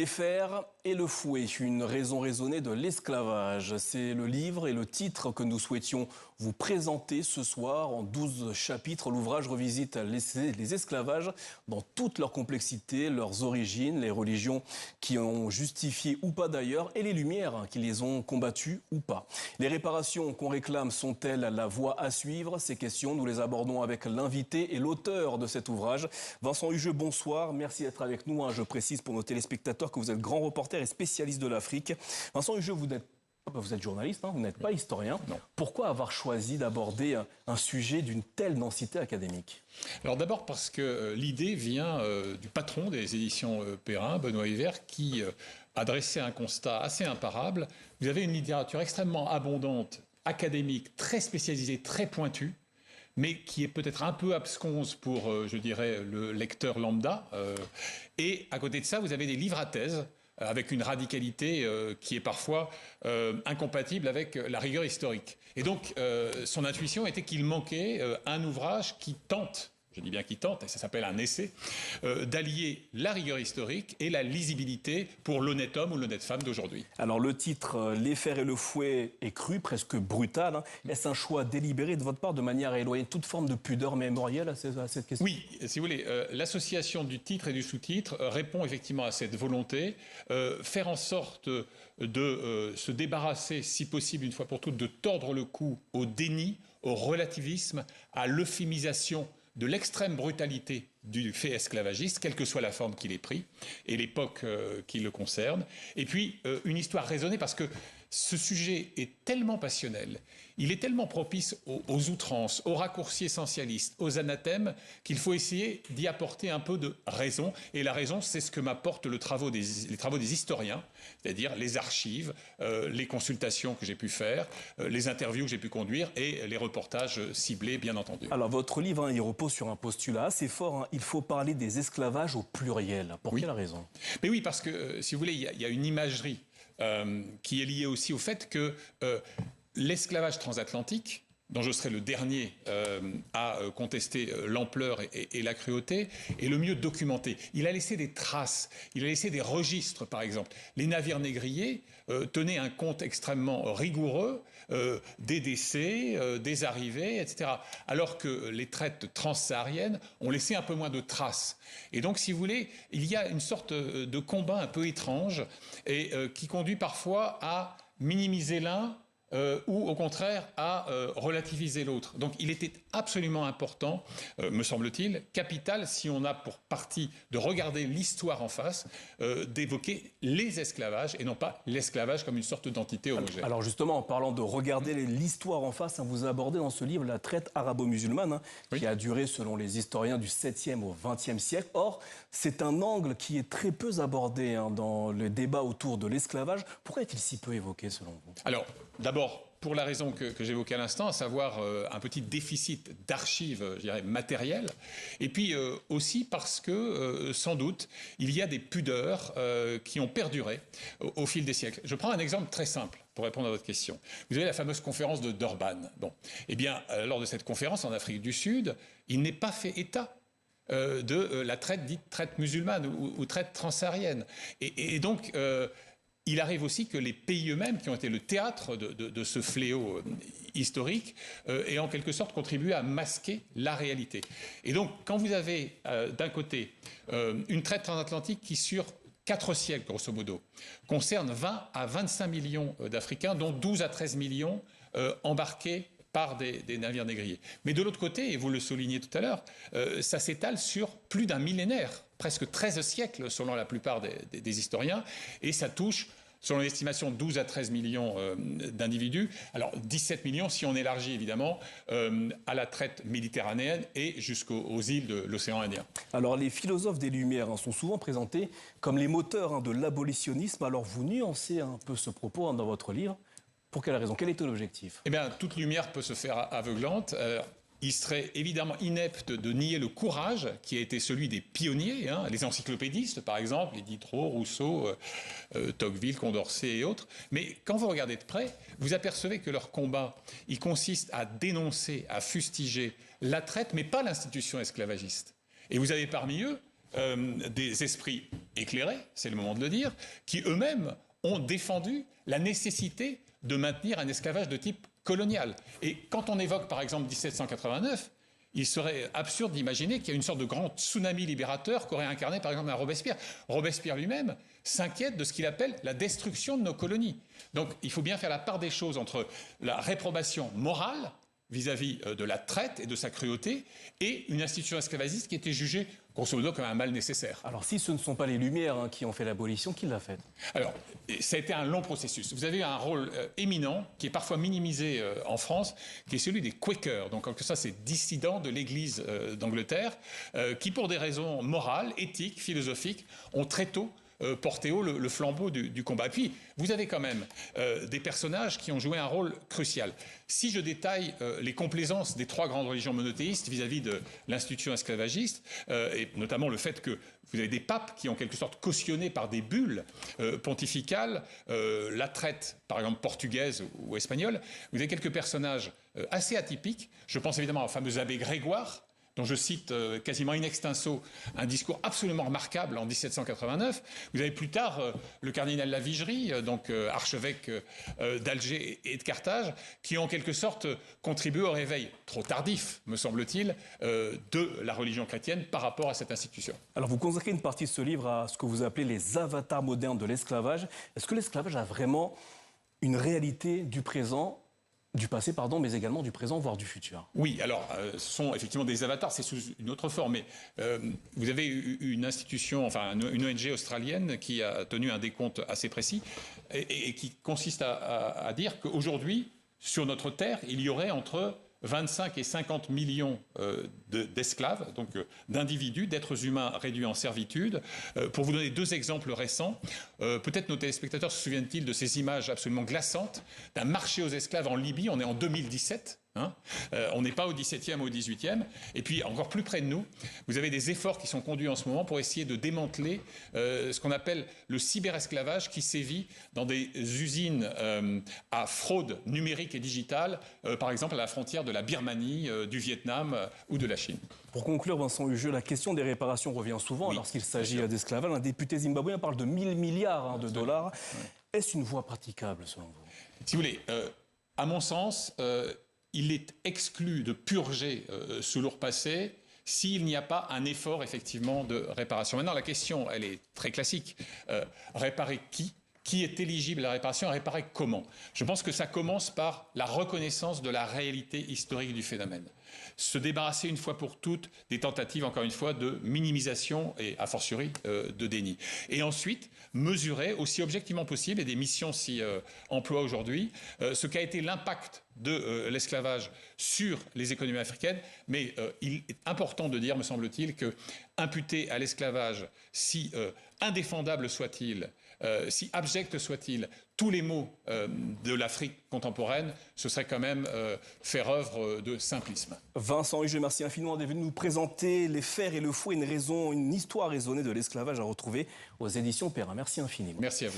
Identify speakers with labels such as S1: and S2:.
S1: Les fers et le fouet, une raison raisonnée de l'esclavage. C'est le livre et le titre que nous souhaitions vous présenter ce soir. En 12 chapitres, l'ouvrage revisite les esclavages dans toute leur complexité, leurs origines, les religions qui ont justifié ou pas d'ailleurs, et les lumières qui les ont combattues ou pas. Les réparations qu'on réclame sont-elles la voie à suivre? Ces questions, nous les abordons avec l'invité et l'auteur de cet ouvrage. Vincent Hugeux, bonsoir. Merci d'être avec nous. Je précise pour nos téléspectateurs que vous êtes grand reporter et spécialiste de l'Afrique. Vincent Hugeux, vous êtes journaliste, vous n'êtes pas historien. Non. Pourquoi avoir choisi d'aborder un sujet d'une telle densité académique?
S2: Alors d'abord parce que l'idée vient du patron des éditions Perrin, Benoît Hivert, qui a dressé un constat assez imparable. Vous avez une littérature extrêmement abondante, académique, très spécialisée, très pointue, mais qui est peut-être un peu absconse pour, je dirais, le lecteur lambda. Et à côté de ça, vous avez des livres à thèse, avec une radicalité qui est parfois incompatible avec la rigueur historique. Et donc, son intuition était qu'il manquait un ouvrage qui tente, je dis bien qui tente, et ça s'appelle un essai, d'allier la rigueur historique et la lisibilité pour l'honnête homme ou l'honnête femme d'aujourd'hui.
S1: Alors le titre, Les fers et le fouet, est cru, presque brutal. Est-ce un choix délibéré de votre part de manière à éloigner toute forme de pudeur mémorielle à cette question?
S2: Oui, si vous voulez, l'association du titre et du sous-titre répond effectivement à cette volonté, faire en sorte de se débarrasser, si possible une fois pour toutes, de tordre le cou au déni, au relativisme, à l'euphémisation de l'extrême brutalité du fait esclavagiste, quelle que soit la forme qu'il ait pris, et l'époque qui le concerne. Et puis, une histoire raisonnée, parce que ce sujet est tellement passionnel, il est tellement propice aux outrances, aux raccourcis essentialistes, aux anathèmes, qu'il faut essayer d'y apporter un peu de raison. Et la raison, c'est ce que m'apportent les travaux des historiens, c'est-à-dire les archives, les consultations que j'ai pu faire, les interviews que j'ai pu conduire et les reportages ciblés, bien entendu.
S1: Alors, votre livre, il repose sur un postulat assez fort. Il faut parler des esclavages au pluriel. Pour quelle raison?
S2: Mais oui, parce que, si vous voulez, il y a une imagerie qui est liée aussi au fait que l'esclavage transatlantique, dont je serai le dernier à contester l'ampleur et la cruauté, est le mieux documenté. Il a laissé des traces, il a laissé des registres, par exemple. Les navires négriers tenaient un compte extrêmement rigoureux des décès, des arrivées, etc. Alors que les traites transsahariennes ont laissé un peu moins de traces. Et donc, si vous voulez, il y a une sorte de combat un peu étrange et qui conduit parfois à minimiser l'un, ou au contraire à relativiser l'autre. Donc il était absolument important, me semble-t-il, capital, si on a pour partie de regarder l'histoire en face, d'évoquer les esclavages et non pas l'esclavage comme une sorte d'entité homogène.
S1: Alors justement, en parlant de regarder l'histoire en face, vous abordez dans ce livre la traite arabo-musulmane, qui a duré, selon les historiens, du 7e au 20e siècle. Or, c'est un angle qui est très peu abordé dans le débat autour de l'esclavage. Pourquoi est-il si peu évoqué, selon vous?
S2: Alors, d'abord, pour la raison que j'évoquais à l'instant, à savoir un petit déficit d'archives, je dirais, matérielles, et puis aussi parce que, sans doute, il y a des pudeurs qui ont perduré au fil des siècles. Je prends un exemple très simple pour répondre à votre question. Vous avez la fameuse conférence de Durban. Bon, eh bien, lors de cette conférence en Afrique du Sud, il n'est pas fait état de la traite dite traite musulmane ou traite transsaharienne. Et donc, il arrive aussi que les pays eux-mêmes, qui ont été le théâtre de ce fléau historique, aient en quelque sorte contribué à masquer la réalité. Et donc, quand vous avez d'un côté une traite transatlantique qui, sur 4 siècles, grosso modo, concerne 20 à 25 millions d'Africains, dont 12 à 13 millions embarqués par des navires négriers. Mais de l'autre côté, et vous le soulignez tout à l'heure, ça s'étale sur plus d'un millénaire, presque 13 siècles selon la plupart des historiens, et ça touche, selon l'estimation, 12 à 13 millions d'individus. Alors 17 millions si on élargit évidemment à la traite méditerranéenne et jusqu'aux îles de l'océan Indien.
S1: Alors les philosophes des Lumières sont souvent présentés comme les moteurs de l'abolitionnisme. Alors vous nuancez un peu ce propos dans votre livre. Pour quelle raison? Quel était l'objectif?
S2: Eh bien, toute lumière peut se faire aveuglante. Il serait évidemment inepte de nier le courage qui a été celui des pionniers, les encyclopédistes par exemple, les Diderot, Rousseau, Tocqueville, Condorcet et autres. Mais quand vous regardez de près, vous apercevez que leur combat, il consiste à dénoncer, à fustiger la traite, mais pas l'institution esclavagiste. Et vous avez parmi eux des esprits éclairés, c'est le moment de le dire, qui eux-mêmes ont défendu la nécessité de maintenir un esclavage de type colonial. Et quand on évoque par exemple 1789, il serait absurde d'imaginer qu'il y a une sorte de grand tsunami libérateur qu'aurait incarné par exemple un Robespierre. Robespierre lui-même s'inquiète de ce qu'il appelle la destruction de nos colonies. Donc il faut bien faire la part des choses entre la réprobation morale vis-à-vis de la traite et de sa cruauté, et une institution esclavagiste qui était jugée, grosso modo, comme un mal nécessaire.
S1: Alors si ce ne sont pas les Lumières qui ont fait l'abolition, qui l'a faite?
S2: Alors, ça a été un long processus. Vous avez eu un rôle éminent, qui est parfois minimisé en France, qui est celui des Quakers. Donc, en quelque sorte, c'est dissidents de l'Église d'Angleterre, qui, pour des raisons morales, éthiques, philosophiques, ont très tôt porté haut le flambeau du combat. Et puis, vous avez quand même des personnages qui ont joué un rôle crucial. Si je détaille les complaisances des trois grandes religions monothéistes vis-à-vis de l'institution esclavagiste, et notamment le fait que vous avez des papes qui ont en quelque sorte cautionné par des bulles pontificales la traite, par exemple portugaise ou espagnole, vous avez quelques personnages assez atypiques. Je pense évidemment au fameux abbé Grégoire, dont je cite quasiment in extenso un discours absolument remarquable en 1789. Vous avez plus tard le cardinal Lavigerie, donc archevêque d'Alger et de Carthage, qui ont en quelque sorte contribué au réveil, trop tardif, me semble-t-il, de la religion chrétienne par rapport à cette institution.
S1: Alors vous consacrez une partie de ce livre à ce que vous appelez les avatars modernes de l'esclavage. Est-ce que l'esclavage a vraiment une réalité du présent, du passé, pardon, mais également du présent, voire du futur?
S2: Oui, alors, ce sont effectivement des avatars, c'est sous une autre forme, mais vous avez une institution, enfin une ONG australienne qui a tenu un décompte assez précis et qui consiste à dire qu'aujourd'hui, sur notre Terre, il y aurait entre 25 et 50 millions d'esclaves, donc d'individus, d'êtres humains réduits en servitude. Pour vous donner deux exemples récents, peut-être nos téléspectateurs se souviennent-ils de ces images absolument glaçantes d'un marché aux esclaves en Libye. On est en 2017. On n'est pas au 17e ou au 18e. Et puis, encore plus près de nous, vous avez des efforts qui sont conduits en ce moment pour essayer de démanteler ce qu'on appelle le cyberesclavage qui sévit dans des usines à fraude numérique et digitale, par exemple à la frontière de la Birmanie, du Vietnam ou de la Chine.
S1: Pour conclure, Vincent Hugeux, la question des réparations revient souvent lorsqu'il s'agit d'esclavage. Un député zimbabwéen parle de 1000 milliards de dollars. Ouais. Est-ce une voie praticable, selon vous?
S2: Si vous voulez, à mon sens, il est exclu de purger ce lourd passé s'il n'y a pas un effort effectivement de réparation. Maintenant, la question, elle est très classique. Réparer qui ? Qui est éligible à la réparation et réparer comment? Je pense que ça commence par la reconnaissance de la réalité historique du phénomène. Se débarrasser une fois pour toutes des tentatives, encore une fois, de minimisation et, a fortiori, de déni. Et ensuite, mesurer aussi objectivement possible, et des missions s'y emploient aujourd'hui, ce qu'a été l'impact de l'esclavage sur les économies africaines. Mais il est important de dire, me semble-t-il, que imputer à l'esclavage, si indéfendable soit-il, si abject soit-il, tous les maux de l'Afrique contemporaine, ce serait quand même faire œuvre de simplisme.
S1: Vincent Hugeux, merci infiniment d'être venu nous présenter les fers et le fouet, une histoire raisonnée de l'esclavage à retrouver aux éditions Perrin. Merci infiniment.
S2: Merci à vous.